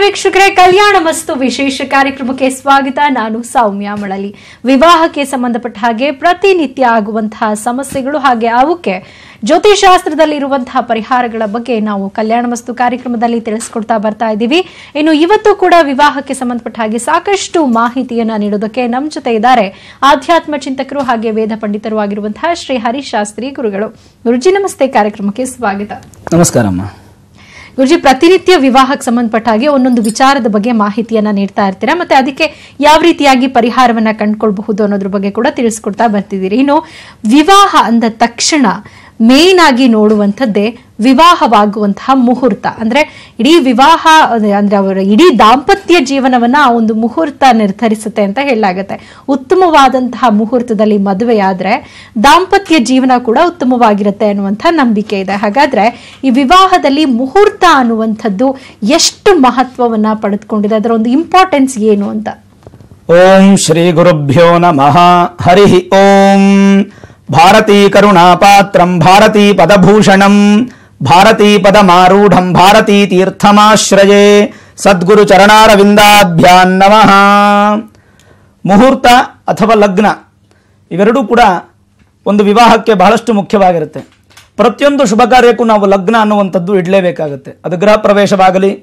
ವೀಕ್ಷಕರೇ, ಕಲ್ಯಾಣ ಮಸ್ತು ವಿಶೇಷ ಕಾರ್ಯಕ್ರಮಕ್ಕೆ ಸ್ವಾಗತ. ನಾನು ಸೌಮ್ಯ ಮಳಲಿ. ವಿವಾಹಕ್ಕೆ ಸಂಬಂಧಪಟ್ಟ ಹಾಗೆ ಪ್ರತಿನಿತ್ಯ ಆಗುವಂತಹ ಸಮಸ್ಯೆಗಳು ಹಾಗೆ ಅವಕ್ಕೆ ಜ್ಯೋತಿಷಾಸ್ತ್ರದಲ್ಲಿರುವಂತಹ ಪರಿಹಾರಗಳ ಬಗ್ಗೆ ನಾವು ಕಲ್ಯಾಣ ಮಸ್ತು ಕಾರ್ಯಕ್ರಮದಲ್ಲಿ ತಿಳಿಸ್ಕೊಡ್ತಾ ಬರ್ತಾ ಇದ್ದೀವಿ. ಇನ್ನು ಇವತ್ತು ಕೂಡ ವಿವಾಹಕ್ಕೆ ಸಂಬಂಧಪಟ್ಟ ಹಾಗೆ ಸಾಕಷ್ಟು ಮಾಹಿತಿಯನ್ನ ನೀಡೋದಕ್ಕೆ ನಮ್ಮ ಜೊತೆ ಇದ್ದಾರೆ ಆಧ್ಯಾತ್ಮ ಚಿಂತಕರು ಹಾಗೆ ವೇದ ಪಂಡಿತರು ಆಗಿರುವಂತಹ ಶ್ರೀ ಹರಿಶಾಸ್ತ್ರಿ ಗುರುಗಳು. ಗುರುಜಿ ನಮಸ್ತೆ, ಕಾರ್ಯಕ್ರಮಕ್ಕೆ ಸ್ವಾಗತ. ನಮಸ್ಕಾರಮ್ಮ. ಗುರುಜಿ, ಪ್ರತಿನಿತ್ಯ ವಿವಾಹಕ್ಕೆ ಸಂಬಂಧಪಟ್ಟ ಹಾಗೆ ಒಂದೊಂದು ವಿಚಾರದ ಬಗ್ಗೆ ಮಾಹಿತಿಯನ್ನ ನೀಡ್ತಾ ಇರ್ತೀರಾ, ಮತ್ತೆ ಅದಕ್ಕೆ ಯಾವ ರೀತಿಯಾಗಿ ಪರಿಹಾರವನ್ನ ಕಂಡುಕೊಳ್ಬಹುದು ಅನ್ನೋದ್ರ ಬಗ್ಗೆ ಕೂಡ ತಿಳಿಸ್ಕೊಡ್ತಾ ಬರ್ತಿದ್ದೀರಿ. ಇನ್ನು ವಿವಾಹ ಅಂದ ತಕ್ಷಣ ಮೇನ್ ಆಗಿ ನೋಡುವಂಥದ್ದೇ ವಿವಾಹವಾಗುವಂತಹ ಮುಹೂರ್ತ. ಅಂದ್ರೆ ಇಡೀ ವಿವಾಹ ಅಂದ್ರೆ ಅವರ ಇಡೀ ದಾಂಪತ್ಯ ಜೀವನವನ್ನ ಆ ಒಂದು ಮುಹೂರ್ತ ನಿರ್ಧರಿಸುತ್ತೆ ಅಂತ ಹೇಳಲಾಗುತ್ತೆ. ಉತ್ತಮವಾದಂತಹ ಮುಹೂರ್ತದಲ್ಲಿ ಮದುವೆಯಾದ್ರೆ ದಾಂಪತ್ಯ ಜೀವನ ಕೂಡ ಉತ್ತಮವಾಗಿರುತ್ತೆ ಅನ್ನುವಂಥ ನಂಬಿಕೆ ಇದೆ. ಹಾಗಾದ್ರೆ ಈ ವಿವಾಹದಲ್ಲಿ ಮುಹೂರ್ತ ಅನ್ನುವಂಥದ್ದು ಎಷ್ಟು ಮಹತ್ವವನ್ನ ಪಡೆದುಕೊಂಡಿದೆ, ಅದರ ಒಂದು ಇಂಪಾರ್ಟೆನ್ಸ್ ಏನು ಅಂತ? ಓಂ ಶ್ರೀ ಗುರುಭ್ಯೋ ನಮಃ. ಹರಿ ಓಂ. ಭಾರತೀ ಕರುಣಾಪಾತ್ರಂ ಭಾರತೀ ಪದಭೂಷಣಂ ಭಾರತೀ ಪದಮಾರೂಢಂ ಭಾರತೀ ತೀರ್ಥಮಾಶ್ರಯೇ ಸದ್ಗುರು ಚರಣಾರವಿಂದಾಭ್ಯಾಂ ನಮಃ. ಮುಹೂರ್ತ ಅಥವಾ ಲಗ್ನ ಇವೆರಡೂ ಕೂಡ ಒಂದು ವಿವಾಹಕ್ಕೆ ಬಹಳಷ್ಟು ಮುಖ್ಯವಾಗಿರುತ್ತೆ. ಪ್ರತಿಯೊಂದು ಶುಭ ಕಾರ್ಯಕ್ಕೂ ನಾವು ಲಗ್ನ ಅನ್ನುವಂಥದ್ದು ಇಡಲೇಬೇಕಾಗುತ್ತೆ. ಅದು ಗೃಹ ಪ್ರವೇಶವಾಗಲಿ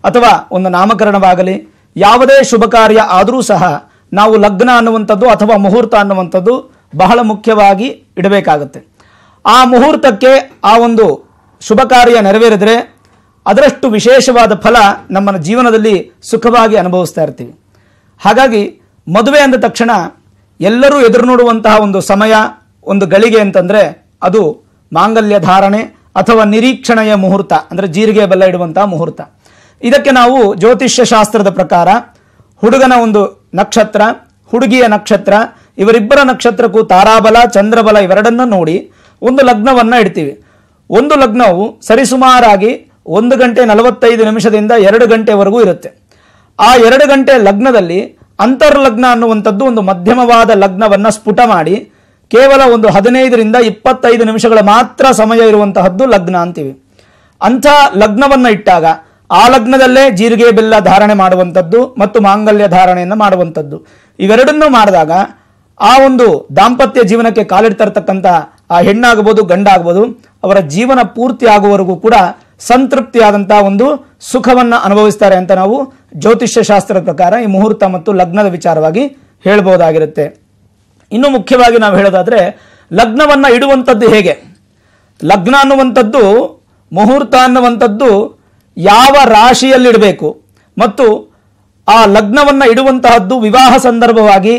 ಅಥವಾ ಒಂದು ನಾಮಕರಣವಾಗಲಿ, ಯಾವುದೇ ಶುಭ ಕಾರ್ಯ ಆದರೂ ಸಹ ನಾವು ಲಗ್ನ ಅನ್ನುವಂಥದ್ದು ಅಥವಾ ಮುಹೂರ್ತ ಅನ್ನುವಂಥದ್ದು ಬಹಳ ಮುಖ್ಯವಾಗಿ ಇಡಬೇಕಾಗುತ್ತೆ. ಆ ಮುಹೂರ್ತಕ್ಕೆ ಆ ಒಂದು ಶುಭ ಕಾರ್ಯ ನೆರವೇರಿದರೆ ಅದರಷ್ಟು ವಿಶೇಷವಾದ ಫಲ ನಮ್ಮ ಜೀವನದಲ್ಲಿ ಸುಖವಾಗಿ ಅನುಭವಿಸ್ತಾ ಇರ್ತೀವಿ. ಹಾಗಾಗಿ ಮದುವೆ ಅಂದ ತಕ್ಷಣ ಎಲ್ಲರೂ ಎದುರು ನೋಡುವಂತಹ ಒಂದು ಸಮಯ, ಒಂದು ಗಳಿಗೆ ಅಂತಂದರೆ ಅದು ಮಾಂಗಲ್ಯ ಧಾರಣೆ ಅಥವಾ ನಿರೀಕ್ಷಣೆಯ ಮುಹೂರ್ತ, ಅಂದರೆ ಜೀರಿಗೆ ಬೆಲ್ಲ ಇಡುವಂತಹ ಮುಹೂರ್ತ. ಇದಕ್ಕೆ ನಾವು ಜ್ಯೋತಿಷ್ಯ ಶಾಸ್ತ್ರದ ಪ್ರಕಾರ ಹುಡುಗನ ಒಂದು ನಕ್ಷತ್ರ, ಹುಡುಗಿಯ ನಕ್ಷತ್ರ, ಇವರಿಬ್ಬರ ನಕ್ಷತ್ರಕ್ಕೂ ತಾರಾಬಲ ಚಂದ್ರಬಲ ಇವೆರಡನ್ನು ನೋಡಿ ಒಂದು ಲಗ್ನವನ್ನು ಇಡ್ತೀವಿ. ಒಂದು ಲಗ್ನವು ಸರಿಸುಮಾರಾಗಿ 1 ಗಂಟೆ 45 ನಿಮಿಷದಿಂದ 2 ಗಂಟೆವರೆಗೂ ಇರುತ್ತೆ. ಆ 2 ಗಂಟೆ ಲಗ್ನದಲ್ಲಿ ಅಂತರ್ಲಗ್ನ ಅನ್ನುವಂಥದ್ದು ಒಂದು ಮಧ್ಯಮವಾದ ಲಗ್ನವನ್ನು ಸ್ಫುಟ ಮಾಡಿ ಕೇವಲ ಒಂದು 15ರಿಂದ 25 ನಿಮಿಷಗಳ ಮಾತ್ರ ಸಮಯ ಇರುವಂತಹದ್ದು ಲಗ್ನ ಅಂತೀವಿ. ಅಂಥ ಲಗ್ನವನ್ನು ಇಟ್ಟಾಗ ಆ ಲಗ್ನದಲ್ಲೇ ಜೀರಿಗೆ ಬೆಲ್ಲ ಧಾರಣೆ ಮಾಡುವಂಥದ್ದು ಮತ್ತು ಮಾಂಗಲ್ಯ ಧಾರಣೆಯನ್ನು ಮಾಡುವಂಥದ್ದು, ಇವೆರಡನ್ನೂ ಮಾಡಿದಾಗ ಆ ಒಂದು ದಾಂಪತ್ಯ ಜೀವನಕ್ಕೆ ಕಾಲಿಡ್ತಾ ಇರ್ತಕ್ಕಂಥ ಆ ಹೆಣ್ಣಾಗಬಹುದು ಗಂಡಾಗಬಹುದು ಅವರ ಜೀವನ ಪೂರ್ತಿ ಆಗುವವರೆಗೂ ಕೂಡ ಸಂತೃಪ್ತಿಯಾದಂತಹ ಒಂದು ಸುಖವನ್ನು ಅನುಭವಿಸ್ತಾರೆ ಅಂತ ನಾವು ಜ್ಯೋತಿಷ್ಯ ಶಾಸ್ತ್ರದ ಪ್ರಕಾರ ಈ ಮುಹೂರ್ತ ಮತ್ತು ಲಗ್ನದ ವಿಚಾರವಾಗಿ ಹೇಳ್ಬೋದಾಗಿರುತ್ತೆ. ಇನ್ನು ಮುಖ್ಯವಾಗಿ ನಾವು ಹೇಳೋದಾದ್ರೆ ಲಗ್ನವನ್ನು ಇಡುವಂಥದ್ದು ಹೇಗೆ, ಲಗ್ನ ಅನ್ನುವಂಥದ್ದು ಮುಹೂರ್ತ ಅನ್ನುವಂಥದ್ದು ಯಾವ ರಾಶಿಯಲ್ಲಿಡಬೇಕು ಮತ್ತು ಆ ಲಗ್ನವನ್ನು ಇಡುವಂತಹದ್ದು ವಿವಾಹ ಸಂದರ್ಭವಾಗಿ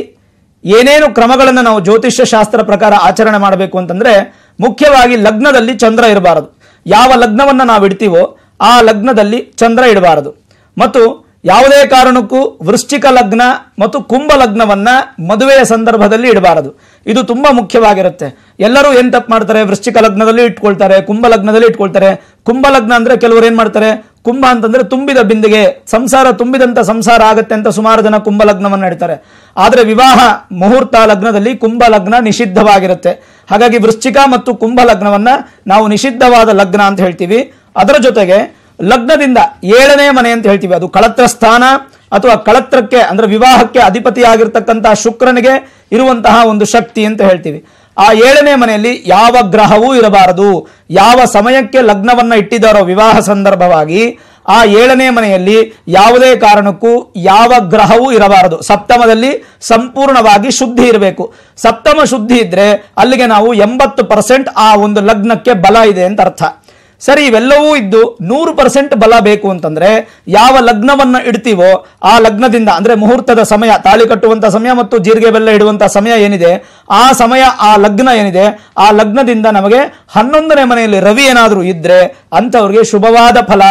ಏನೇನು ಕ್ರಮಗಳನ್ನು ನಾವು ಜ್ಯೋತಿಷ್ಯ ಶಾಸ್ತ್ರ ಪ್ರಕಾರ ಆಚರಣೆ ಮಾಡಬೇಕು ಅಂತಂದ್ರೆ ಮುಖ್ಯವಾಗಿ ಲಗ್ನದಲ್ಲಿ ಚಂದ್ರ ಇರಬಾರದು. ಯಾವ ಲಗ್ನವನ್ನು ನಾವು ಇಡ್ತೀವೋ ಆ ಲಗ್ನದಲ್ಲಿ ಚಂದ್ರ ಇಡಬಾರದು. ಮತ್ತು ಯಾವುದೇ ಕಾರಣಕ್ಕೂ ವೃಶ್ಚಿಕ ಲಗ್ನ ಮತ್ತು ಕುಂಭ ಲಗ್ನವನ್ನ ಮದುವೆಯ ಸಂದರ್ಭದಲ್ಲಿ ಇಡಬಾರದು. ಇದು ತುಂಬಾ ಮುಖ್ಯವಾಗಿರುತ್ತೆ. ಎಲ್ಲರೂ ಏನ್ ತಪ್ಪು ಮಾಡ್ತಾರೆ, ವೃಶ್ಚಿಕ ಲಗ್ನದಲ್ಲಿ ಇಟ್ಕೊಳ್ತಾರೆ, ಕುಂಭ ಲಗ್ನದಲ್ಲಿ ಇಟ್ಕೊಳ್ತಾರೆ. ಕುಂಭ ಲಗ್ನ ಅಂದ್ರೆ ಕೆಲವರು ಏನ್ ಮಾಡ್ತಾರೆ, ಕುಂಭ ಅಂತಂದ್ರೆ ತುಂಬಿದ ಬಿಂದಿಗೆ, ಸಂಸಾರ ತುಂಬಿದಂತ ಸಂಸಾರ ಆಗತ್ತೆ ಅಂತ ಸುಮಾರು ಜನ ಕುಂಭ ಲಗ್ನವನ್ನು ಇಡ್ತಾರೆ. ಆದ್ರೆ ವಿವಾಹ ಮುಹೂರ್ತ ಲಗ್ನದಲ್ಲಿ ಕುಂಭ ಲಗ್ನ ನಿಷಿದ್ಧವಾಗಿರುತ್ತೆ. ಹಾಗಾಗಿ ವೃಶ್ಚಿಕ ಮತ್ತು ಕುಂಭ ಲಗ್ನವನ್ನ ನಾವು ನಿಷಿದ್ಧವಾದ ಲಗ್ನ ಅಂತ ಹೇಳ್ತೀವಿ. ಅದರ ಜೊತೆಗೆ ಲಗ್ನದಿಂದ 7ನೇ ಮನೆ ಅಂತ ಹೇಳ್ತೀವಿ, ಅದು ಕಳತ್ರ ಸ್ಥಾನ ಅಥವಾ ಕಳತ್ರಕ್ಕೆ ಅಂದ್ರೆ ವಿವಾಹಕ್ಕೆ ಅಧಿಪತಿಯಾಗಿರ್ತಕ್ಕಂತಹ ಶುಕ್ರನಿಗೆ ಇರುವಂತಹ ಒಂದು ಶಕ್ತಿ ಅಂತ ಹೇಳ್ತೀವಿ. ಆ 7ನೇ ಮನೆಯಲ್ಲಿ ಯಾವ ಗ್ರಹವೂ ಇರಬಾರದು. ಯಾವ ಸಮಯಕ್ಕೆ ಲಗ್ನವನ್ನ ಇಟ್ಟಿದ್ದಾರೋ ವಿವಾಹ ಸಂದರ್ಭವಾಗಿ ಆ 7ನೇ ಮನೆಯಲ್ಲಿ ಯಾವುದೇ ಕಾರಣಕ್ಕೂ ಯಾವ ಗ್ರಹವೂ ಇರಬಾರದು. ಸಪ್ತಮದಲ್ಲಿ ಸಂಪೂರ್ಣವಾಗಿ ಶುದ್ಧಿ ಇರಬೇಕು. ಸಪ್ತಮ ಶುದ್ಧಿ ಇದ್ರೆ ಅಲ್ಲಿಗೆ ನಾವು 80% ಆ ಒಂದು ಲಗ್ನಕ್ಕೆ ಬಲ ಇದೆ ಅಂತ ಅರ್ಥ. ಸರಿ, ಇವೆಲ್ಲವೂ ಇದ್ದು 100% ಬಲ ಬೇಕು ಅಂತಂದ್ರೆ ಯಾವ ಲಗ್ನವನ್ನು ಇಡ್ತೀವೋ ಆ ಲಗ್ನದಿಂದ ಅಂದ್ರೆ ಮುಹೂರ್ತದ ಸಮಯ, ತಾಳಿ ಕಟ್ಟುವಂತ ಸಮಯ ಮತ್ತು ಜೀರಿಗೆ ಬೆಲ್ಲ ಇಡುವಂತ ಸಮಯ ಏನಿದೆ ಆ ಸಮಯ, ಆ ಲಗ್ನ ಏನಿದೆ ಆ ಲಗ್ನದಿಂದ ನಮಗೆ 11ನೇ ಮನೆಯಲ್ಲಿ ರವಿ ಏನಾದರೂ ಇದ್ರೆ ಅಂಥವ್ರಿಗೆ ಶುಭವಾದ ಫಲ.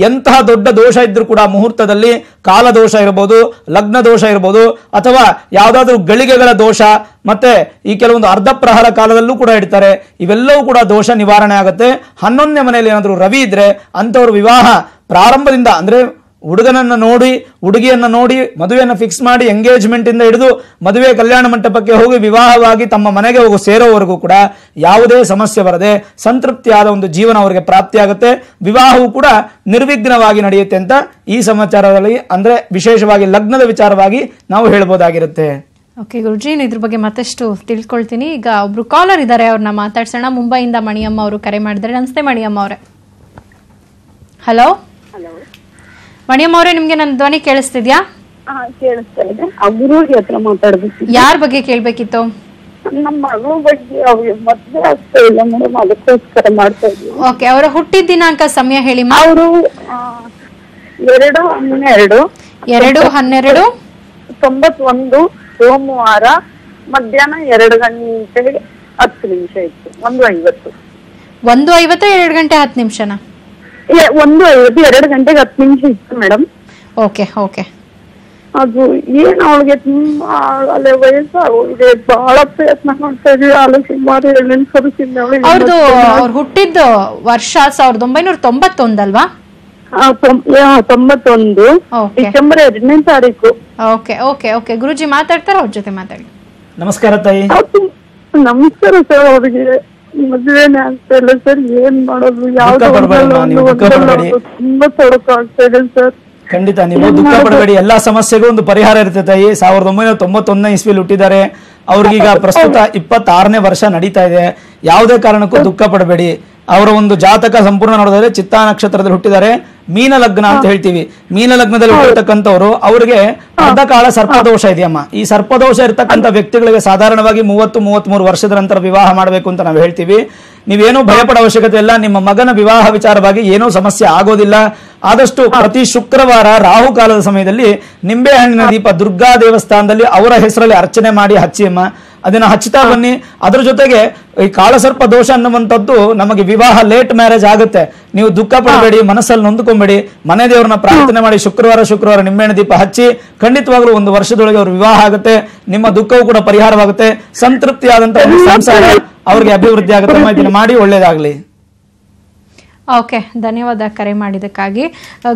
ಎಂತಹ ದೊಡ್ಡ ದೋಷ ಇದ್ರೂ ಕೂಡ ಮುಹೂರ್ತದಲ್ಲಿ ಕಾಲದೋಷ ಇರಬಹುದು, ಲಗ್ನ ದೋಷ ಇರಬಹುದು, ಅಥವಾ ಯಾವುದಾದ್ರೂ ಗಳಿಗೆಗಳ ದೋಷ, ಮತ್ತೆ ಈ ಕೆಲವೊಂದು ಅರ್ಧ ಪ್ರಹರ ಕಾಲದಲ್ಲೂ ಕೂಡ ಇಡ್ತಾರೆ. ಇವೆಲ್ಲವೂ ಕೂಡ ದೋಷ ನಿವಾರಣೆ ಆಗುತ್ತೆ. 11ನೇ ಮನೆಯಲ್ಲಿ ಏನಾದರೂ ರವಿ ಇದ್ರೆ ಅಂಥವ್ರ ವಿವಾಹ ಪ್ರಾರಂಭದಿಂದ ಅಂದ್ರೆ ಹುಡುಗನನ್ನ ನೋಡಿ ಹುಡುಗಿಯನ್ನ ನೋಡಿ ಮದುವೆಯನ್ನು ಫಿಕ್ಸ್ ಮಾಡಿ ಎಂಗೇಜ್ಮೆಂಟ್ ಇಂದ ಹಿಡಿದು ಮದುವೆ ಕಲ್ಯಾಣ ಮಂಟಪಕ್ಕೆ ಹೋಗಿ ವಿವಾಹವಾಗಿ ತಮ್ಮ ಮನೆಗೆ ಹೋಗಿ ಸೇರೋವರೆಗೂ ಕೂಡ ಯಾವುದೇ ಸಮಸ್ಯೆ ಬರದೆ ಸಂತೃಪ್ತಿಯಾದ ಒಂದು ಜೀವನ ಅವರಿಗೆ ಪ್ರಾಪ್ತಿಯಾಗುತ್ತೆ. ವಿವಾಹವು ಕೂಡ ನಿರ್ವಿಘ್ನವಾಗಿ ನಡೆಯುತ್ತೆ ಅಂತ ಈ ಸಮಾಚಾರದಲ್ಲಿ ಅಂದ್ರೆ ವಿಶೇಷವಾಗಿ ಲಗ್ನದ ವಿಚಾರವಾಗಿ ನಾವು ಹೇಳ್ಬೋದಾಗಿರುತ್ತೆ. ಓಕೆ ಗುರುಜಿ, ಇದ್ರ ಬಗ್ಗೆ ಮತ್ತಷ್ಟು ತಿಳ್ಕೊಳ್ತೀನಿ. ಈಗ ಒಬ್ರು ಕಾಲರ್ ಇದ್ದಾರೆ, ಅವ್ರನ್ನ ಮಾತಾಡ್ಸೋಣ. ಮುಂಬೈಯಿಂದ ಮಣಿಯಮ್ಮ ಅವರು ಕರೆ ಮಾಡಿದ್ದಾರೆ. ನಮಸ್ತೆ ಮಣಿಯಮ್ಮ ಅವರೇ. ಹಲೋ ಮಣಿಯಮ್ಮ ಅವರೇ, ನಿಮ್ಗೆ ನನ್ನ ಧ್ವನಿ ಕೇಳಿಸ್ತಿದ್ಯಾ? ಕೇಳಿಸ್ತಾ ಇದೆ. ಗುರುಜಿ ಹತ್ರ ಮಾತಾಡ್ಬೇಕು. ಯಾರ ಬಗ್ಗೆ ಕೇಳ್ಬೇಕಿತ್ತು? ನಮ್ಮ ಮಗಳ ಬಗ್ಗೆ. ಅವ್ರಿಗೆ ಮದ್ವೆ ಆಗ್ತಾ ಇಲ್ಲ ಮೇಡಮ್, ಅದಕ್ಕೋಸ್ಕರ ಮಾಡ್ತಾ ಇದ್ದೀವಿ. ಓಕೆ, ಅವರ ಹುಟ್ಟಿದ ದಿನಾಂಕ ಸಮಯ ಹೇಳಿ. ಅವರು 2/12/91 ಸೋಮವಾರ ಮಧ್ಯಾಹ್ನ 2:10 ಇತ್ತು. 1:50 2 ಗಂಟೆ 10 ನಿಮಿಷನಾ? 1:50 2:10 ಇತ್ತು ಮೇಡಮ್. Okay okay. ಅದು ಏನ್ ಅವಳಿಗೆ ತುಂಬಾ ಅಲ್ಲೇ ವಯಸ್ಸಾಗಿದೆ, ಬಹಳ ಪ್ರಯತ್ನ ಮಾಡ್ತಾ ಇದೀವಿ. ಸುಮಾರು 7 ವರ್ಷದಿಂದ ಅವ್ರದ್ದು ಅವ್ರು ಹುಟ್ಟಿದ್ದ ವರ್ಷ 1991 ಅಲ್ವಾ? 91 ಡಿಸೆಂಬರ್ 2ನೇ ತಾರೀಕು. Okay okay okay. ಗುರುಜಿ ಮಾತಾಡ್ತಾರ, ಅವ್ರ ಜೊತೆ ಮಾತಾಡಿ. ನಮಸ್ಕಾರ ತಾಯಿ. ನಮಸ್ಕಾರ ಸರ್. ಅವ್ರಿಗೆ ಮದುವೆನೇ ಆಗ್ತಾ ಇಲ್ಲ ಸರ್, ಏನ್ ಮಾಡೋದು? ಯಾವ್ದು ತುಂಬಾ ತೊಡಕು ಆಗ್ತಾ ಇದೆ ಸರ್. ಖಂಡಿತ ನೀವು ದುಃಖ ಪಡಬೇಡಿ, ಎಲ್ಲಾ ಸಮಸ್ಯೆಗೂ ಒಂದು ಪರಿಹಾರ ಇರುತ್ತೆ ತಾಯಿ. 1991 ಇಸ್ವಿಲಿ ಹುಟ್ಟಿದ್ದಾರೆ. ಅವ್ರಿಗೀಗ ಪ್ರಸ್ತುತ 26ನೇ ವರ್ಷ ನಡೀತಾ ಇದೆ. ಯಾವುದೇ ಕಾರಣಕ್ಕೂ ದುಃಖ ಪಡಬೇಡಿ. ಅವರ ಒಂದು ಜಾತಕ ಸಂಪೂರ್ಣ ನೋಡಿದ್ರೆ ಚಿತ್ತಾ ನಕ್ಷತ್ರದಲ್ಲಿ ಹುಟ್ಟಿದ್ದಾರೆ. ಮೀನ ಲಗ್ನ ಅಂತ ಹೇಳ್ತೀವಿ. ಮೀನ ಲಗ್ನದಲ್ಲಿ ಹುಟ್ಟಿರ್ತಕ್ಕಂಥವ್ರು ಅವರಿಗೆ ಅರ್ಧಕಾಲ ಸರ್ಪದೋಷ ಇದೆಯಮ್ಮ. ಈ ಸರ್ಪದೋಷ ಇರ್ತಕ್ಕಂಥ ವ್ಯಕ್ತಿಗಳಿಗೆ ಸಾಧಾರಣವಾಗಿ 30-33 ವರ್ಷದ ನಂತರ ವಿವಾಹ ಮಾಡಬೇಕು ಅಂತ ನಾವು ಹೇಳ್ತೀವಿ. ನೀವೇನೂ ಭಯಪಡ ಅವಶ್ಯಕತೆ ಇಲ್ಲ. ನಿಮ್ಮ ಮಗನ ವಿವಾಹ ವಿಚಾರವಾಗಿ ಏನೂ ಸಮಸ್ಯೆ ಆಗೋದಿಲ್ಲ. ಆದಷ್ಟು ಪ್ರತಿ ಶುಕ್ರವಾರ ರಾಹುಕಾಲದ ಸಮಯದಲ್ಲಿ ನಿಂಬೆಹಣ್ಣಿನ ದೀಪ ದುರ್ಗಾ ದೇವಸ್ಥಾನದಲ್ಲಿ ಅವರ ಹೆಸರಲ್ಲಿ ಅರ್ಚನೆ ಮಾಡಿ ಹಚ್ಚಿ ಅಮ್ಮ. ಅದನ್ನ ಹಚ್ಚುತ್ತಾ ಬನ್ನಿ. ಅದರ ಜೊತೆಗೆ ಈ ಕಾಳಸರ್ಪ ದೋಷ ಅನ್ನುವಂಥದ್ದು ನಮಗೆ ವಿವಾಹ ಲೇಟ್ ಮ್ಯಾರೇಜ್ ಆಗುತ್ತೆ. ನೀವು ದುಃಖ ಪಡಬೇಡಿ, ಮನಸ್ಸಲ್ಲಿ ನೊಂದ್ಕೊಂಬೇಡಿ. ಮನೆ ದೇವರನ್ನ ಪ್ರಾರ್ಥನೆ ಮಾಡಿ ಶುಕ್ರವಾರ ನಿಂಬೆಹಣ್ಣು ದೀಪ ಹಚ್ಚಿ ಖಂಡಿತವಾಗ್ಲೂ 1 ವರ್ಷದೊಳಗೆ ಅವ್ರ ವಿವಾಹ ಆಗುತ್ತೆ. ನಿಮ್ಮ ದುಃಖವೂ ಕೂಡ ಪರಿಹಾರವಾಗುತ್ತೆ. ಸಂತೃಪ್ತಿಯಾದಂತ ಒಂದು ಸಂಸಾರ ಅವ್ರಿಗೆ ಅಭಿವೃದ್ಧಿ ಆಗುತ್ತೆ. ಇದನ್ನ ಮಾಡಿ, ಒಳ್ಳೇದಾಗ್ಲಿ. ಓಕೆ, ಧನ್ಯವಾದ ಕರೆ ಮಾಡಿದ್ದಕ್ಕಾಗಿ.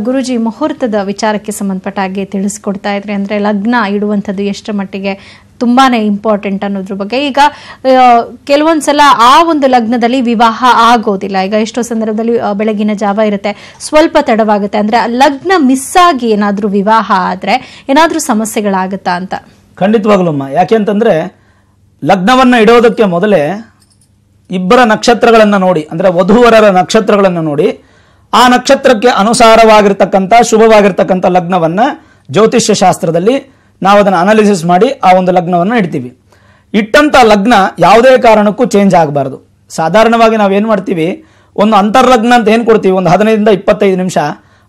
ಗುರುಜಿ, ಮುಹೂರ್ತದ ವಿಚಾರಕ್ಕೆ ಸಂಬಂಧಪಟ್ಟ ಹಾಗೆ ತಿಳಿಸ್ಕೊಡ್ತಾ ಇದ್ರಿ. ಅಂದರೆ ಲಗ್ನ ಇಡುವಂಥದ್ದು ಎಷ್ಟು ಮಟ್ಟಿಗೆ ತುಂಬಾ ಇಂಪಾರ್ಟೆಂಟ್ ಅನ್ನೋದ್ರ ಬಗ್ಗೆ. ಈಗ ಕೆಲವೊಂದ್ಸಲ ಆ ಒಂದು ಲಗ್ನದಲ್ಲಿ ವಿವಾಹ ಆಗೋದಿಲ್ಲ. ಈಗ ಎಷ್ಟೋ ಸಂದರ್ಭದಲ್ಲಿ ಬೆಳಗಿನ ಜಾವ ಇರುತ್ತೆ, ಸ್ವಲ್ಪ ತಡವಾಗುತ್ತೆ. ಅಂದರೆ ಲಗ್ನ ಮಿಸ್ ಆಗಿ ಏನಾದರೂ ವಿವಾಹ ಆದರೆ ಏನಾದರೂ ಸಮಸ್ಯೆಗಳಾಗುತ್ತಾ ಅಂತ? ಖಂಡಿತವಾಗ್ಲೂ ಅಮ್ಮ. ಯಾಕೆಂತಂದ್ರೆ ಲಗ್ನವನ್ನ ಇಡೋದಕ್ಕೆ ಮೊದಲೇ ಇಬ್ಬರ ನಕ್ಷತ್ರಗಳನ್ನು ನೋಡಿ, ಅಂದ್ರೆ ವಧುವರರ ನಕ್ಷತ್ರಗಳನ್ನು ನೋಡಿ, ಆ ನಕ್ಷತ್ರಕ್ಕೆ ಅನುಸಾರವಾಗಿರ್ತಕ್ಕಂಥ ಶುಭವಾಗಿರ್ತಕ್ಕಂಥ ಲಗ್ನವನ್ನ ಜ್ಯೋತಿಷ್ಯ ಶಾಸ್ತ್ರದಲ್ಲಿ ನಾವು ಅದನ್ನು ಅನಾಲಿಸಿಸ್ ಮಾಡಿ ಆ ಒಂದು ಲಗ್ನವನ್ನು ಇಡ್ತೀವಿ. ಇಟ್ಟಂತ ಲಗ್ನ ಯಾವುದೇ ಕಾರಣಕ್ಕೂ ಚೇಂಜ್ ಆಗಬಾರ್ದು. ಸಾಧಾರಣವಾಗಿ ನಾವೇನು ಮಾಡ್ತೀವಿ, ಒಂದು ಅಂತರ್ಲಗ್ನ ಅಂತ ಏನು ಕೊಡ್ತೀವಿ, ಒಂದು 15 ಇಂದ 25 ನಿಮಿಷ.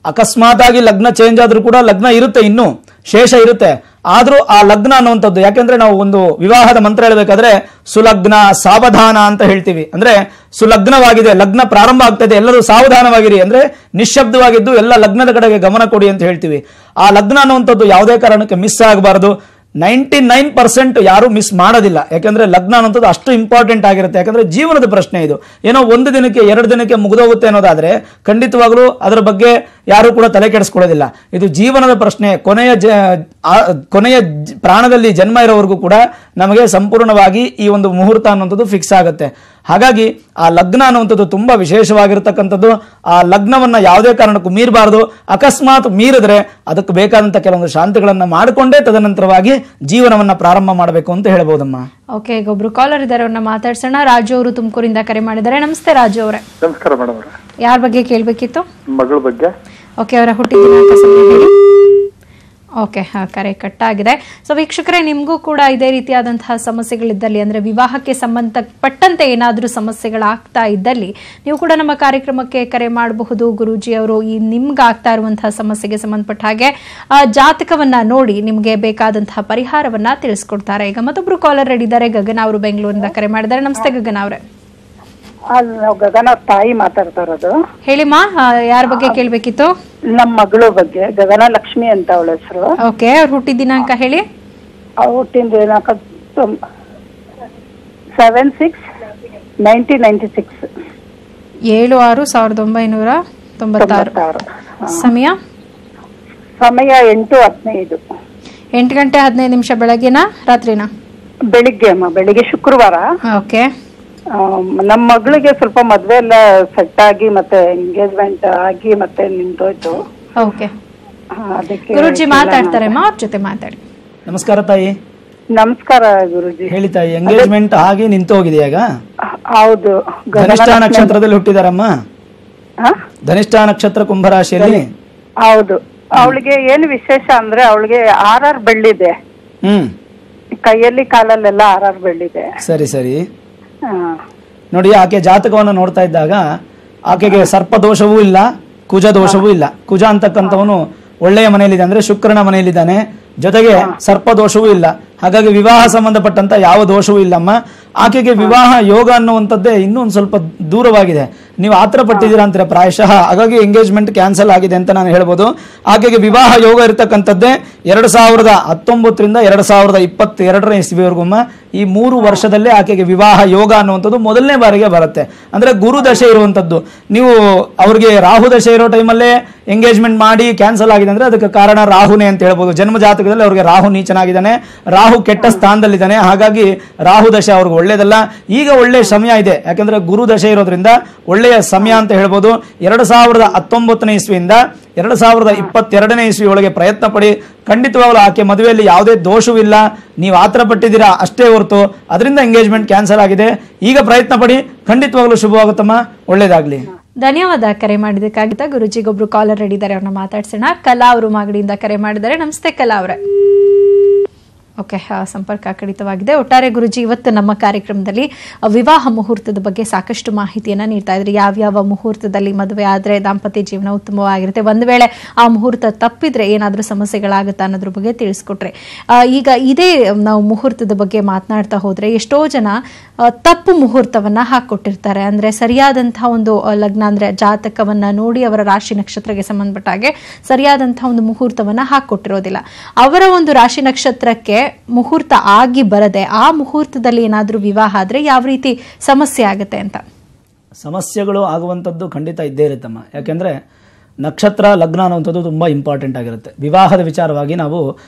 ಅಕಸ್ಮಾತ್ ಆಗಿ ಲಗ್ನ ಚೇಂಜ್ ಆದ್ರೂ ಕೂಡ ಲಗ್ನ ಇರುತ್ತೆ, ಇನ್ನೂ ಶೇಷ ಇರುತ್ತೆ. ಆದ್ರೂ ಆ ಲಗ್ನ ಅನ್ನುವಂಥದ್ದು, ಯಾಕೆಂದ್ರೆ ನಾವು ಒಂದು ವಿವಾಹದ ಮಂತ್ರ ಹೇಳಬೇಕಾದ್ರೆ ಸುಲಗ್ನ ಸಾವಧಾನ ಅಂತ ಹೇಳ್ತೀವಿ. ಅಂದ್ರೆ ಸುಲಗ್ನವಾಗಿದೆ, ಲಗ್ನ ಪ್ರಾರಂಭ ಆಗ್ತದೆ, ಎಲ್ಲರೂ ಸಾವಧಾನವಾಗಿರಿ, ಅಂದ್ರೆ ನಿಶ್ಶಬ್ದವಾಗಿದ್ದು ಎಲ್ಲ ಲಗ್ನದ ಕಡೆಗೆ ಗಮನ ಕೊಡಿ ಅಂತ ಹೇಳ್ತೀವಿ. ಆ ಲಗ್ನ ಅನ್ನುವಂಥದ್ದು ಯಾವುದೇ ಕಾರಣಕ್ಕೆ ಮಿಸ್ ಆಗಬಾರದು. 99% ಯಾರು ಮಿಸ್ ಮಾಡೋದಿಲ್ಲ. ಯಾಕಂದ್ರೆ ಲಗ್ನ ಅನ್ನೋದು ಅಷ್ಟು ಇಂಪಾರ್ಟೆಂಟ್ ಆಗಿರುತ್ತೆ. ಯಾಕಂದ್ರೆ ಜೀವನದ ಪ್ರಶ್ನೆ ಇದು. ಏನೋ 1 ದಿನಕ್ಕೆ 2 ದಿನಕ್ಕೆ ಮುಗಿದೋಗುತ್ತೆ ಅನ್ನೋದಾದ್ರೆ ಖಂಡಿತವಾಗ್ಲೂ ಅದರ ಬಗ್ಗೆ ಯಾರು ಕೂಡ ತಲೆ ಕೆಡಿಸ್ಕೊಳ್ಳೋದಿಲ್ಲ. ಇದು ಜೀವನದ ಪ್ರಶ್ನೆ. ಕೊನೆಯ ಪ್ರಾಣದಲ್ಲಿ ಜನ್ಮ ಇರೋವರೆಗೂ ಕೂಡ ನಮಗೆ ಸಂಪೂರ್ಣವಾಗಿ ಈ ಒಂದು ಮುಹೂರ್ತ ಅನ್ನುವಂಥದ್ದು ಫಿಕ್ಸ್ ಆಗುತ್ತೆ. ಹಾಗಾಗಿ ಆ ಲಗ್ನ ಅನ್ನುವಂಥದ್ದು ತುಂಬಾ ವಿಶೇಷವಾಗಿರ್ತಕ್ಕಂಥದ್ದು. ಆ ಲಗ್ನವನ್ನ ಯಾವುದೇ ಕಾರಣಕ್ಕೂ ಮೀರಬಾರದು. ಅಕಸ್ಮಾತ್ ಮೀರಿದ್ರೆ ಅದಕ್ಕೆ ಬೇಕಾದಂತ ಕೆಲವೊಂದು ಶಾಂತಿಗಳನ್ನ ಮಾಡಿಕೊಂಡೇ ತದನಂತರವಾಗಿ ಜೀವನವನ್ನ ಪ್ರಾರಂಭ ಮಾಡಬೇಕು ಅಂತ ಹೇಳ್ಬೋದಮ್ಮ. ಓಕೆ, ಈಗ ಒಬ್ರು ಕಾಲರ್ ಇದ್ದಾರೆ, ಅವ್ರನ್ನ ಮಾತಾಡ್ಸೋಣ. ರಾಜು ಅವರು ತುಮಕೂರಿಂದ ಕರೆ ಮಾಡಿದ್ದಾರೆ. ನಮಸ್ತೆ ರಾಜು ಅವರೇ. ನಮಸ್ಕಾರ ಮೇಡಮ್. ಯಾರ ಬಗ್ಗೆ ಕೇಳಬೇಕಿತ್ತು? ಮಗಳ ಬಗ್ಗೆ. ಓಕೆ, ಅವರ ಹುಟ್ಟಿದ ದಿನಾಂಕ ಸಮಯ ಹೇಳಿ. ಓಕೆ, ಕರೆ ಕಟ್ಟಾಗಿದೆ. ಸೊ ವೀಕ್ಷಕರೇ, ನಿಮಗೂ ಕೂಡ ಇದೇ ರೀತಿಯಾದಂತಹ ಸಮಸ್ಯೆಗಳಿದ್ದಲ್ಲಿ, ಅಂದರೆ ವಿವಾಹಕ್ಕೆ ಸಂಬಂಧಪಟ್ಟಂತೆ ಏನಾದರೂ ಸಮಸ್ಯೆಗಳಾಗ್ತಾ ಇದ್ದಲ್ಲಿ ನೀವು ಕೂಡ ನಮ್ಮ ಕಾರ್ಯಕ್ರಮಕ್ಕೆ ಕರೆ ಮಾಡಬಹುದು. ಗುರೂಜಿ ಅವರು ಈ ನಿಮ್ಗೆ ಆಗ್ತಾ ಇರುವಂತಹ ಸಮಸ್ಯೆಗೆ ಸಂಬಂಧಪಟ್ಟ ಹಾಗೆ ಜಾತಕವನ್ನ ನೋಡಿ ನಿಮಗೆ ಬೇಕಾದಂತಹ ಪರಿಹಾರವನ್ನ ತಿಳಿಸ್ಕೊಡ್ತಾರೆ. ಈಗ ಮತ್ತೊಬ್ರು ಕಾಲರ್ ರೆಡಿ ಇದ್ದಾರೆ, ಗಗನ ಅವರು ಬೆಂಗಳೂರಿನಿಂದ ಕರೆ ಮಾಡಿದ್ದಾರೆ. ನಮಸ್ತೆ ಗಗನ ಅವರೇ. ಗಗನ ತಾಯಿ ಮಾತಾಡ್ತಾ ಇರೋದು. ಹೇಳಿಮ್ಮ, ಯಾರ ಬಗ್ಗೆ ಕೇಳಬೇಕಿತ್ತು? ನಮ್ಮ ಮಗಳ ಬಗ್ಗೆ. ಗಗನ ಲಕ್ಷ್ಮಿ ಅಂತ ಅವಳ ಹೆಸರು. ಓಕೆ, ಅವ್ರ ಹುಟ್ಟಿದ ದಿನಾಂಕ ಹೇಳಿ. ಹುಟ್ಟಿದ ದಿನಾಂಕ 7/6/1996. 7/6/1996. ಸಮಯ ಸಮಯ 8:15. 8:15 ಬೆಳಗ್ಗೆನಾ ರಾತ್ರಿನಾ? ಬೆಳಿಗ್ಗೆ ಬೆಳಿಗ್ಗೆ ಶುಕ್ರವಾರ. ಓಕೆ. ನಮ್ಮ ಮಗಳಿಗೆ ಸ್ವಲ್ಪ ಮದ್ವೆ ಎಲ್ಲ ಸೆಟ್ ಆಗಿ ಮತ್ತೆ ಎಂಗೇಜ್ಮೆಂಟ್ ಆಗಿ ಮತ್ತೆ ನಿಂತೋಯ್ತು. ಓಕೆ. ಅದಕ್ಕೆ ಗುರುಜಿ ಮಾತಾಡ್ತಾರೆ, ಅವ್ರ ಜೊತೆ ಮಾತಾಡಿ. ನಮಸ್ಕಾರ ತಾಯಿ. ನಮಸ್ಕಾರ ಗುರುಜಿ. ಹೇಳಿ ತಾಯಿ, ಎಂಗೇಜ್ಮೆಂಟ್ ಆಗಿ ನಿಂತು ಹೋಗಿದೆ ಈಗ? ಹೌದು. ಧನಿಷ್ಠ ನಕ್ಷತ್ರದಲ್ಲಿ ಹುಟ್ಟಿದಾರಮ್ಮ? ಧನಿಷ್ಠ ನಕ್ಷತ್ರ ಕುಂಭರಾಶಿಯಲ್ಲಿ. ಹೌದು. ಅವಳಿಗೆ ಏನು ವಿಶೇಷ ಅಂದ್ರೆ ಅವಳಿಗೆ 6 ಬೆಳ್ಳಿದೆ. ಕೈಯಲ್ಲಿ ಕಾಲಲ್ಲೆಲ್ಲ 6 ಬೆಳ್ಳಿದೆ. ಸರಿ ಸರಿ. ನೋಡಿ, ಆಕೆ ಜಾತಕವನ್ನು ನೋಡ್ತಾ ಇದ್ದಾಗ ಆಕೆಗೆ ಸರ್ಪ ದೋಷವೂ ಇಲ್ಲ, ಕುಜ ದೋಷವೂ ಇಲ್ಲ. ಕುಜ ಅಂತಕ್ಕಂಥವನು ಒಳ್ಳೆಯ ಮನೆಯಲ್ಲಿದೆ, ಅಂದ್ರೆ ಶುಕ್ರನ ಮನೆಯಲ್ಲಿದ್ದಾನೆ, ಜೊತೆಗೆ ಸರ್ಪ ದೋಷವೂ ಇಲ್ಲ. ಹಾಗಾಗಿ ವಿವಾಹ ಸಂಬಂಧಪಟ್ಟಂತ ಯಾವ ದೋಷವೂ ಇಲ್ಲಮ್ಮ. ಆಕೆಗೆ ವಿವಾಹ ಯೋಗ ಅನ್ನುವಂಥದ್ದೇ ಇನ್ನೂ ಒಂದು ಸ್ವಲ್ಪ ದೂರವಾಗಿದೆ. ನೀವು ಆತರ ಪಟ್ಟಿದ್ದೀರಾ ಅಂತೀರ ಪ್ರಾಯಶಃ, ಹಾಗಾಗಿ ಎಂಗೇಜ್ಮೆಂಟ್ ಕ್ಯಾನ್ಸಲ್ ಆಗಿದೆ ಅಂತ ನಾನು ಹೇಳ್ಬೋದು. ಆಕೆಗೆ ವಿವಾಹ ಯೋಗ ಇರತಕ್ಕಂಥದ್ದೇ 2019ರಿಂದ 2022ರ ಇಸ್ವಿವರೆಗೂ. ಈ 3 ವರ್ಷದಲ್ಲೇ ಆಕೆಗೆ ವಿವಾಹ ಯೋಗ ಅನ್ನುವಂಥದ್ದು ಮೊದಲನೇ ಬಾರಿಗೆ ಬರುತ್ತೆ. ಅಂದ್ರೆ ಗುರು ದಶೆ ಇರುವಂಥದ್ದು. ನೀವು ಅವ್ರಿಗೆ ರಾಹು ದಶೆ ಇರೋ ಟೈಮಲ್ಲೇ ಎಂಗೇಜ್ಮೆಂಟ್ ಮಾಡಿ ಕ್ಯಾನ್ಸಲ್ ಆಗಿದೆ ಅಂದ್ರೆ ಅದಕ್ಕೆ ಕಾರಣ ರಾಹುನೇ ಅಂತ ಹೇಳ್ಬೋದು. ಜನ್ಮ ಜಾತಕದಲ್ಲಿ ಅವ್ರಿಗೆ ರಾಹು ನೀಚನಾಗಿದ್ದಾನೆ, ರಾಹು ಕೆಟ್ಟ ಸ್ಥಾನದಲ್ಲಿದ್ದಾನೆ. ಹಾಗಾಗಿ ರಾಹು ದಶೆ ಅವ್ರಿಗೆ ಒಳ್ಳೇದಲ್ಲ. ಈಗ ಒಳ್ಳೆ ಸಮಯ ಇದೆ, ಯಾಕಂದ್ರೆ ಗುರು ದಶೆ ಇರೋದ್ರಿಂದ ಒಳ್ಳೆಯ ಸಮಯ ಅಂತ ಹೇಳ್ಬೋದು. 2019ನೇ ಇಸ್ವಿಯಿಂದ 2022ನೇ ಇಸ್ವಿ ಒಳಗೆ ಪ್ರಯತ್ನ ಪಡಿ. ಖಂಡಿತವಾಗ್ಲೂ ಆಕೆ ಮದುವೆಯಲ್ಲಿ ಯಾವುದೇ ದೋಷವಿಲ್ಲ. ನೀವು ಆತರ ಪಟ್ಟಿದ್ದೀರಾ ಅಷ್ಟೇ ಹೊರತು ಅದರಿಂದ ಎಂಗೇಜ್ಮೆಂಟ್ ಕ್ಯಾನ್ಸಲ್ ಆಗಿದೆ. ಈಗ ಪ್ರಯತ್ನ ಪಡಿ, ಖಂಡಿತವಾಗ್ಲೂ ಶುಭವಾಗುತ್ತಮ್ಮ. ಒಳ್ಳೇದಾಗ್ಲಿ. ಧನ್ಯವಾದ ಕರೆ ಮಾಡಿದಕ್ಕಾಗಿತ್ತ. ಗುರುಜಿಗೊಬ್ರು ಕಾಲರ್ ರೆಡಿ ಇದ್ದಾರೆ, ಅವ್ರನ್ನ ಮಾತಾಡ್ಸೋಣ. ಕಲಾ ಅವರು ಮಾಗಡಿಯಿಂದ ಕರೆ ಮಾಡಿದ್ದಾರೆ. ನಮಸ್ತೆ ಕಲಾ ಅವರೇ. ಓಕೆ, ಸಂಪರ್ಕ ಕಡಿತವಾಗಿದೆ. ಒಟ್ಟಾರೆ ಗುರುಜಿ, ಇವತ್ತು ನಮ್ಮ ಕಾರ್ಯಕ್ರಮದಲ್ಲಿ ವಿವಾಹ ಮುಹೂರ್ತದ ಬಗ್ಗೆ ಸಾಕಷ್ಟು ಮಾಹಿತಿಯನ್ನು ನೀಡ್ತಾ ಇದ್ರಿ. ಯಾವ್ಯಾವ ಮುಹೂರ್ತದಲ್ಲಿ ಮದುವೆ ಆದರೆ ದಾಂಪತ್ಯ ಜೀವನ ಉತ್ತಮವಾಗಿರುತ್ತೆ, ಒಂದು ವೇಳೆ ಆ ಮುಹೂರ್ತ ತಪ್ಪಿದ್ರೆ ಏನಾದರೂ ಸಮಸ್ಯೆಗಳಾಗುತ್ತಾ ಅನ್ನೋದ್ರ ಬಗ್ಗೆ ತಿಳಿಸ್ಕೊಟ್ರೆ. ಈಗ ಇದೇ ನಾವು ಮುಹೂರ್ತದ ಬಗ್ಗೆ ಮಾತನಾಡ್ತಾ ಹೋದರೆ ಎಷ್ಟೋ ಜನ ತಪ್ಪು ಮುಹೂರ್ತವನ್ನು ಹಾಕ್ಕೊಟ್ಟಿರ್ತಾರೆ. ಅಂದರೆ ಸರಿಯಾದಂಥ ಒಂದು ಲಗ್ನ, ಅಂದರೆ ಜಾತಕವನ್ನು ನೋಡಿ ಅವರ ರಾಶಿ ನಕ್ಷತ್ರಕ್ಕೆ ಸಂಬಂಧಪಟ್ಟ ಹಾಗೆ ಸರಿಯಾದಂಥ ಒಂದು ಮುಹೂರ್ತವನ್ನು ಹಾಕ್ಕೊಟ್ಟಿರೋದಿಲ್ಲ. ಅವರ ಒಂದು ರಾಶಿ ನಕ್ಷತ್ರಕ್ಕೆ ಮುಹೂರ್ತ ಆಗಿ ಬರದೆ ಆ ಮುಹೂರ್ತದಲ್ಲಿ ಏನಾದರೂ ವಿವಾಹ ಆದ್ರೆ ಯಾವ ರೀತಿ ಸಮಸ್ಯೆ ಆಗುತ್ತೆ ಅಂತ? ಸಮಸ್ಯೆಗಳು ಆಗುವಂಥದ್ದು ಖಂಡಿತ ಇದ್ದೇ ಇರುತ್ತಮ್ಮ. ಯಾಕೆಂದ್ರೆ ನಕ್ಷತ್ರ ಲಗ್ನ ಅನ್ನುವಂಥದ್ದು ತುಂಬ ಇಂಪಾರ್ಟೆಂಟ್ ಆಗಿರುತ್ತೆ. ವಿವಾಹದ ವಿಚಾರವಾಗಿ ನಾವು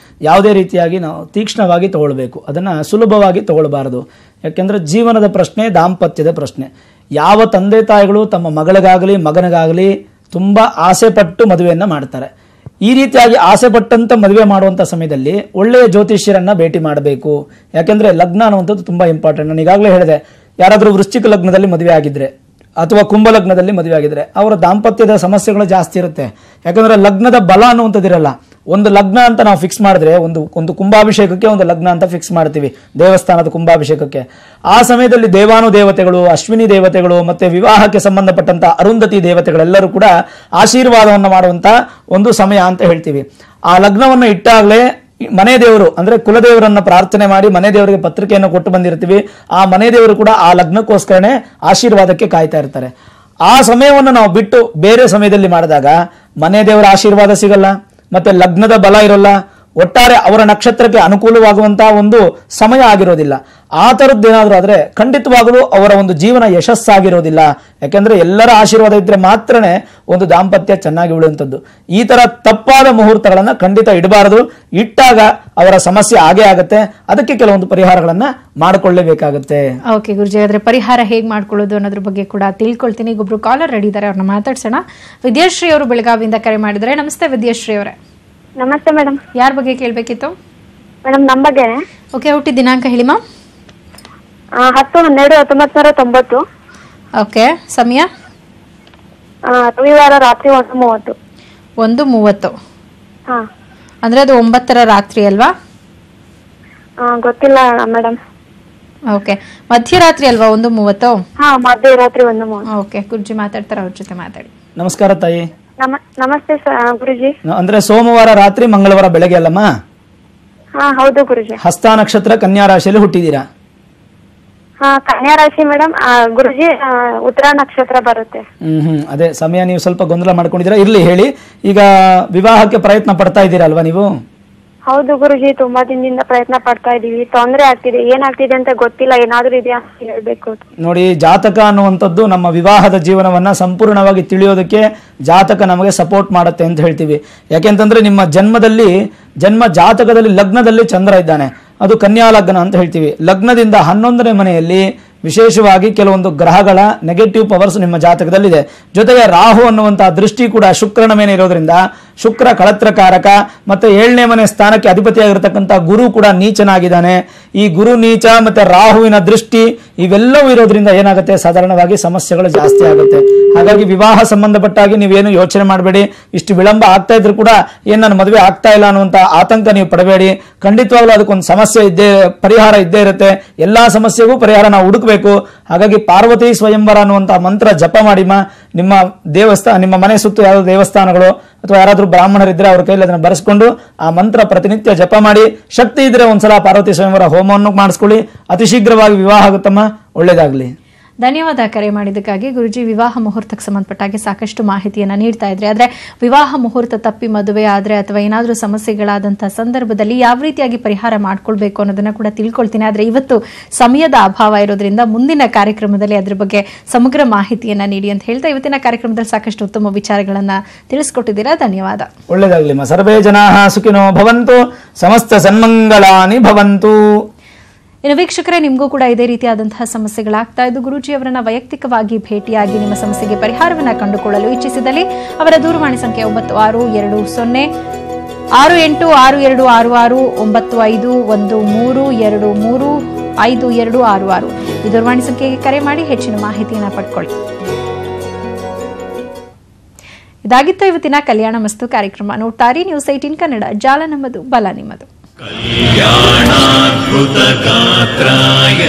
ಯಾವುದೇ ರೀತಿಯಾಗಿ ನಾವು ತೀಕ್ಷ್ಣವಾಗಿ ತಗೊಳ್ಬೇಕು, ಅದನ್ನು ಸುಲಭವಾಗಿ ತಗೊಳ್ಬಾರದು. ಯಾಕೆಂದರೆ ಜೀವನದ ಪ್ರಶ್ನೆ, ದಾಂಪತ್ಯದ ಪ್ರಶ್ನೆ. ಯಾವ ತಂದೆ ತಾಯಿಗಳು ತಮ್ಮ ಮಗಳಿಗಾಗಲಿ ಮಗನಿಗಾಗಲಿ ತುಂಬ ಆಸೆ ಪಟ್ಟು ಮದುವೆಯನ್ನು ಮಾಡ್ತಾರೆ. ಈ ರೀತಿಯಾಗಿ ಆಸೆ ಪಟ್ಟಂತ ಮದುವೆ ಮಾಡುವಂಥ ಸಮಯದಲ್ಲಿ ಒಳ್ಳೆಯ ಜ್ಯೋತಿಷ್ಯರನ್ನ ಭೇಟಿ ಮಾಡಬೇಕು. ಯಾಕೆಂದರೆ ಲಗ್ನ ಅನ್ನುವಂಥದ್ದು ತುಂಬ ಇಂಪಾರ್ಟೆಂಟ್. ನಾನು ಈಗಾಗಲೇ ಹೇಳಿದೆ, ಯಾರಾದರೂ ವೃಶ್ಚಿಕ ಲಗ್ನದಲ್ಲಿ ಮದುವೆ ಆಗಿದ್ರೆ ಅಥವಾ ಕುಂಭ ಲಗ್ನದಲ್ಲಿ ಮದುವೆ ಆಗಿದ್ರೆ ಅವರ ದಾಂಪತ್ಯದ ಸಮಸ್ಯೆಗಳು ಜಾಸ್ತಿ ಇರುತ್ತೆ. ಯಾಕಂದ್ರೆ ಲಗ್ನದ ಬಲ ಅನ್ನುವಂಥದ್ದಿರಲ್ಲ. ಒಂದು ಲಗ್ನ ಅಂತ ನಾವು ಫಿಕ್ಸ್ ಮಾಡಿದ್ರೆ ಒಂದು ಕುಂಭಾಭಿಷೇಕಕ್ಕೆ ಒಂದು ಲಗ್ನ ಅಂತ ಫಿಕ್ಸ್ ಮಾಡ್ತೀವಿ, ದೇವಸ್ಥಾನದ ಕುಂಭಾಭಿಷೇಕಕ್ಕೆ. ಆ ಸಮಯದಲ್ಲಿ ದೇವಾನುದೇವತೆಗಳು, ಅಶ್ವಿನಿ ದೇವತೆಗಳು, ಮತ್ತೆ ವಿವಾಹಕ್ಕೆ ಸಂಬಂಧಪಟ್ಟಂತ ಅರುಂಧತಿ ದೇವತೆಗಳೆಲ್ಲರೂ ಕೂಡ ಆಶೀರ್ವಾದವನ್ನು ಮಾಡುವಂತ ಒಂದು ಸಮಯ ಅಂತ ಹೇಳ್ತೀವಿ. ಆ ಲಗ್ನವನ್ನು ಇಟ್ಟಾಗಲೇ ಮನೆ ದೇವರು ಅಂದ್ರೆ ಕುಲದೇವರನ್ನ ಪ್ರಾರ್ಥನೆ ಮಾಡಿ ಮನೆ ದೇವರಿಗೆ ಪತ್ರಿಕೆಯನ್ನು ಕೊಟ್ಟು ಬಂದಿರ್ತೀವಿ. ಆ ಮನೆ ದೇವರು ಕೂಡ ಆ ಲಗ್ನಕ್ಕೋಸ್ಕರನೇ ಆಶೀರ್ವಾದಕ್ಕೆ ಕಾಯ್ತಾ ಇರ್ತಾರೆ. ಆ ಸಮಯವನ್ನು ನಾವು ಬಿಟ್ಟು ಬೇರೆ ಸಮಯದಲ್ಲಿ ಮಾಡಿದಾಗ ಮನೆ ದೇವರ ಆಶೀರ್ವಾದ ಸಿಗಲ್ಲ, ಮತ್ತೆ ಲಗ್ನದ ಬಲ ಇರೋಲ್ಲ, ಒಟ್ಟಾರೆ ಅವರ ನಕ್ಷತ್ರಕ್ಕೆ ಅನುಕೂಲವಾಗುವಂತಹ ಒಂದು ಸಮಯ ಆಗಿರೋದಿಲ್ಲ. ಆ ಥರದ್ದೇನಾದ್ರೂ ಆದ್ರೆ ಖಂಡಿತವಾಗಲೂ ಅವರ ಒಂದು ಜೀವನ ಯಶಸ್ಸಾಗಿರೋದಿಲ್ಲ. ಯಾಕೆಂದ್ರೆ ಎಲ್ಲರ ಆಶೀರ್ವಾದ ಇದ್ರೆ ಮಾತ್ರನೇ ಒಂದು ದಾಂಪತ್ಯ ಚೆನ್ನಾಗಿ ಉಳಿಯುವಂಥದ್ದು. ಈ ತರ ತಪ್ಪಾದ ಮುಹೂರ್ತಗಳನ್ನ ಖಂಡಿತ ಇಡಬಾರದು. ಇಟ್ಟಾಗ ಅವರ ಸಮಸ್ಯೆ ಆಗೇ ಆಗುತ್ತೆ. ಅದಕ್ಕೆ ಕೆಲವೊಂದು ಪರಿಹಾರಗಳನ್ನ ಮಾಡಿಕೊಳ್ಳಲೇಬೇಕಾಗುತ್ತೆ. ಓಕೆ ಗುರುಜಿ, ಆದ್ರೆ ಪರಿಹಾರ ಹೇಗೆ ಮಾಡ್ಕೊಳ್ಳೋದು ಅನ್ನೋದ್ರ ಬಗ್ಗೆ ಕೂಡ ತಿಳ್ಕೊಳ್ತೀನಿ. ಒಬ್ರು ಕಾಲರ್ ರೆಡಿ ಇದ್ದಾರೆ, ಅವ್ರನ್ನ ಮಾತಾಡ್ಸೋಣ. ವಿದ್ಯಾಶ್ರೀ ಅವರು ಬೆಳಗಾವಿಯಿಂದ ಕರೆ ಮಾಡಿದ್ದಾರೆ. ನಮಸ್ತೆ ವಿದ್ಯಾಶ್ರೀ ಅವರೇ. ನಮಸ್ತೆ ಮೇಡಮ್. ಯಾರ ಬಗ್ಗೆ ಕೇಳಬೇಕಿತ್ತು ಮೇಡಮ್? ನಮ್ಮ ಬಗ್ಗೆನೆ. ಓಕೆ, ಹುಟ್ಟಿದ ದಿನಾಂಕ ಹೇಳಿಮಾ. 10/12/1990. ಓಕೆ, ಸಮಯ? ರವಿವಾರ ರಾತ್ರಿ 1:30. 1:30. ಹಾ, ಅಂದ್ರೆ ಅದು 9ರ ರಾತ್ರಿ ಅಲ್ವಾ? ಗೊತ್ತಿಲ್ಲ ಮೇಡಮ್. ಓಕೆ, ಮಧ್ಯರಾತ್ರಿ ಅಲ್ವಾ 1:30? ಹಾ, ಮಧ್ಯರಾತ್ರಿ 1:30. ಓಕೆ, ಗುರುಜಿ ಮಾತಾಡ್ತಾರೆ, ಅವ್ರ ಜೊತೆ ಮಾತಾಡಿ. ನಮಸ್ಕಾರ ತಾಯಿ. ನಮಸ್ತೆ ಗುರುಜಿ. ಅಂದ್ರೆ ಸೋಮವಾರ ರಾತ್ರಿ ಮಂಗಳವಾರ ಬೆಳಗ್ಗೆ ಅಲ್ಲಮ್ಮ? ಹಾ ಹೌದು ಗುರುಜಿ. ಹಸ್ತ ನಕ್ಷತ್ರ ಕನ್ಯಾ ರಾಶಿಯಲ್ಲಿ ಹುಟ್ಟಿದ್ದೀರಾ? ಹಾ, ಕನ್ಯಾ ರಾಶಿ ಮೇಡಮ್. ಗುರುಜಿ ಉತ್ತರ ನಕ್ಷತ್ರ ಬರುತ್ತೆ. ಅದೇ ಸಮಯ ನೀವು ಸ್ವಲ್ಪ ಗೊಂದಲ ಮಾಡ್ಕೊಂಡಿದ್ದೀರಾ. ಇರ್ಲಿ, ಹೇಳಿ. ಈಗ ವಿವಾಹಕ್ಕೆ ಪ್ರಯತ್ನ ಪಡ್ತಾ ಇದ್ದೀರಾ ಅಲ್ವಾ ನೀವು? ಹೌದು ಗುರುಜಿ, ತುಂಬಾ ದಿನದಿಂದ ಪ್ರಯತ್ನ ಪಡ್ತಾ ಇದೀವಿ. ತೊಂದರೆ ಆಗ್ತಿದೆ, ಏನಾಗ್ತಿದೆ ಅಂತ ಗೊತ್ತಿಲ್ಲ. ಏನಾದ್ರೂ ಇದೆಯಾ ಅಂತ ಹೇಳ್ಬೇಕು. ನೋಡಿ, ಜಾತಕ ಅನ್ನುವಂಥದ್ದು ನಮ್ಮ ವಿವಾಹದ ಜೀವನವನ್ನ ಸಂಪೂರ್ಣವಾಗಿ ತಿಳಿಯೋದಕ್ಕೆ ಜಾತಕ ನಮಗೆ ಸಪೋರ್ಟ್ ಮಾಡುತ್ತೆ ಅಂತ ಹೇಳ್ತೀವಿ. ಯಾಕೆಂತಂದ್ರೆ ನಿಮ್ಮ ಜನ್ಮ ಜಾತಕದಲ್ಲಿ ಲಗ್ನದಲ್ಲಿ ಚಂದ್ರ ಇದ್ದಾನೆ, ಅದು ಕನ್ಯಾ ಲಗ್ನ ಅಂತ ಹೇಳ್ತೀವಿ. ಲಗ್ನದಿಂದ 11ನೇ ಮನೆಯಲ್ಲಿ ವಿಶೇಷವಾಗಿ ಕೆಲವೊಂದು ಗ್ರಹಗಳ ನೆಗೆಟಿವ್ ಪವರ್ಸ್ ನಿಮ್ಮ ಜಾತಕದಲ್ಲಿದೆ. ಜೊತೆಗೆ ರಾಹು ಅನ್ನುವಂತಹ ದೃಷ್ಟಿ ಕೂಡ ಶುಕ್ರನ ಮೇಲೆ ಇರೋದ್ರಿಂದ ಶುಕ್ರ ಕಳತ್ರಕಾರಕ, ಮತ್ತೆ 7ನೇ ಮನೆ ಸ್ಥಾನಕ್ಕೆ ಅಧಿಪತಿಯಾಗಿರ್ತಕ್ಕಂಥ ಗುರು ಕೂಡ ನೀಚನಾಗಿದ್ದಾನೆ. ಈ ಗುರು ನೀಚ ಮತ್ತೆ ರಾಹುವಿನ ದೃಷ್ಟಿ ಇವೆಲ್ಲವೂ ಇರೋದ್ರಿಂದ ಏನಾಗುತ್ತೆ, ಸಾಧಾರಣವಾಗಿ ಸಮಸ್ಯೆಗಳು ಜಾಸ್ತಿ ಆಗುತ್ತೆ. ಹಾಗಾಗಿ ವಿವಾಹ ಸಂಬಂಧಪಟ್ಟಾಗಿ ನೀವೇನು ಯೋಚನೆ ಮಾಡಬೇಡಿ. ಇಷ್ಟು ವಿಳಂಬ ಆಗ್ತಾ ಇದ್ರು ಕೂಡ ನನ್ನ ಮದುವೆ ಆಗ್ತಾ ಇಲ್ಲ ಅನ್ನುವಂತ ಆತಂಕ ನೀವು ಪಡಬೇಡಿ. ಖಂಡಿತವಾಗ್ಲೂ ಅದಕ್ಕೊಂದು ಸಮಸ್ಯೆ ಪರಿಹಾರ ಇದ್ದೇ ಇರುತ್ತೆ. ಎಲ್ಲಾ ಸಮಸ್ಯೆಗೂ ಪರಿಹಾರ ನಾವು ಹುಡುಕಬೇಕು. ಹಾಗಾಗಿ ಪಾರ್ವತಿ ಸ್ವಯಂವರ ಅನ್ನುವಂತಹ ಮಂತ್ರ ಜಪ ಮಾಡಿಮ್ಮ. ನಿಮ್ಮ ನಿಮ್ಮ ಮನೆ ಸುತ್ತು ಯಾವ್ದು ದೇವಸ್ಥಾನಗಳು ಅಥವಾ ಯಾರಾದ್ರೂ ಬ್ರಾಹ್ಮಣರಿದ್ರೆ ಅವ್ರ ಕೈಲಿ ಅದನ್ನ ಬರೆಸ್ಕೊಂಡು ಆ ಮಂತ್ರ ಪ್ರತಿನಿತ್ಯ ಜಪ ಮಾಡಿ. ಶಕ್ತಿ ಇದ್ರೆ ಒಂದ್ಸಲ ಪಾರ್ವತಿ ಸ್ವಯಂವರ ಹೋಮವನ್ನು ಮಾಡಿಸ್ಕೊಳ್ಳಿ. ಅತಿ ಶೀಘ್ರವಾಗಿ ವಿವಾಹ ಆಗುತ್ತಮ್ಮ. ಒಳ್ಳೇದಾಗ್ಲಿ. ಧನ್ಯವಾದ ಕರೆ ಮಾಡಿದ್ದಕ್ಕಾಗಿ. ಗುರುಜಿ, ವಿವಾಹ ಮುಹೂರ್ತಕ್ಕೆ ಸಂಬಂಧಪಟ್ಟಾಗಿ ಸಾಕಷ್ಟು ಮಾಹಿತಿಯನ್ನು ನೀಡ್ತಾ ಇದ್ರೆ, ಆದರೆ ವಿವಾಹ ಮುಹೂರ್ತ ತಪ್ಪಿ ಮದುವೆ ಆದರೆ ಅಥವಾ ಏನಾದರೂ ಸಮಸ್ಯೆಗಳಾದಂತಹ ಸಂದರ್ಭದಲ್ಲಿ ಯಾವ ರೀತಿಯಾಗಿ ಪರಿಹಾರ ಮಾಡ್ಕೊಳ್ಬೇಕು ಅನ್ನೋದನ್ನ ಕೂಡ ತಿಳ್ಕೊಳ್ತೀನಿ. ಆದರೆ ಇವತ್ತು ಸಮಯದ ಅಭಾವ ಇರೋದ್ರಿಂದ ಮುಂದಿನ ಕಾರ್ಯಕ್ರಮದಲ್ಲಿ ಅದ್ರ ಬಗ್ಗೆ ಸಮಗ್ರ ಮಾಹಿತಿಯನ್ನ ನೀಡಿ ಅಂತ ಹೇಳ್ತಾ ಇವತ್ತಿನ ಕಾರ್ಯಕ್ರಮದಲ್ಲಿ ಸಾಕಷ್ಟು ಉತ್ತಮ ವಿಚಾರಗಳನ್ನ ತಿಳಿಸ್ಕೊಟ್ಟಿದ್ದೀರಾ. ಧನ್ಯವಾದ. ಒಳ್ಳೆದಾಗ್ಲಿ. ಸರ್ವೇ ಜನಾಃ ಸುಖಿನೋ ಭವಂತು, ಸಮಸ್ತ ಸನ್ಮಂಗಳಾನಿ ಭವಂತು. ಇನ್ನು ವೀಕ್ಷಕರೇ, ನಿಮಗೂ ಕೂಡ ಇದೇ ರೀತಿಯಾದಂತಹ ಸಮಸ್ಯೆಗಳಾಗ್ತಾ ಇದ್ದು ಗುರೂಜಿ ಅವರನ್ನ ವೈಯಕ್ತಿಕವಾಗಿ ಭೇಟಿಯಾಗಿ ನಿಮ್ಮ ಸಮಸ್ಯೆಗೆ ಪರಿಹಾರವನ್ನ ಕಂಡುಕೊಳ್ಳಲು ಇಚ್ಛಿಸಿದಲ್ಲಿ ಅವರ ದೂರವಾಣಿ ಸಂಖ್ಯೆ 962068651323235266 ಈ ದೂರವಾಣಿ ಸಂಖ್ಯೆಗೆ ಕರೆ ಮಾಡಿ ಹೆಚ್ಚಿನ ಮಾಹಿತಿಯನ್ನ ಪಡ್ಕೊಳ್ಳಿ. ಇದಾಗಿತ್ತು ಇವತ್ತಿನ ಕಲ್ಯಾಣ ಮಸ್ತು ಕಾರ್ಯಕ್ರಮ. ನೋಡ್ತಾರಿ ನ್ಯೂಸ್ 18 ಕನ್ನಡ. ಜಾಲ ನಮ್ಮದು, ಬಲ ನಿಮ್ಮದು. ಕಲ್ಯಾಣಾದ್ಭುತ ಗಾತ್ರಾಯ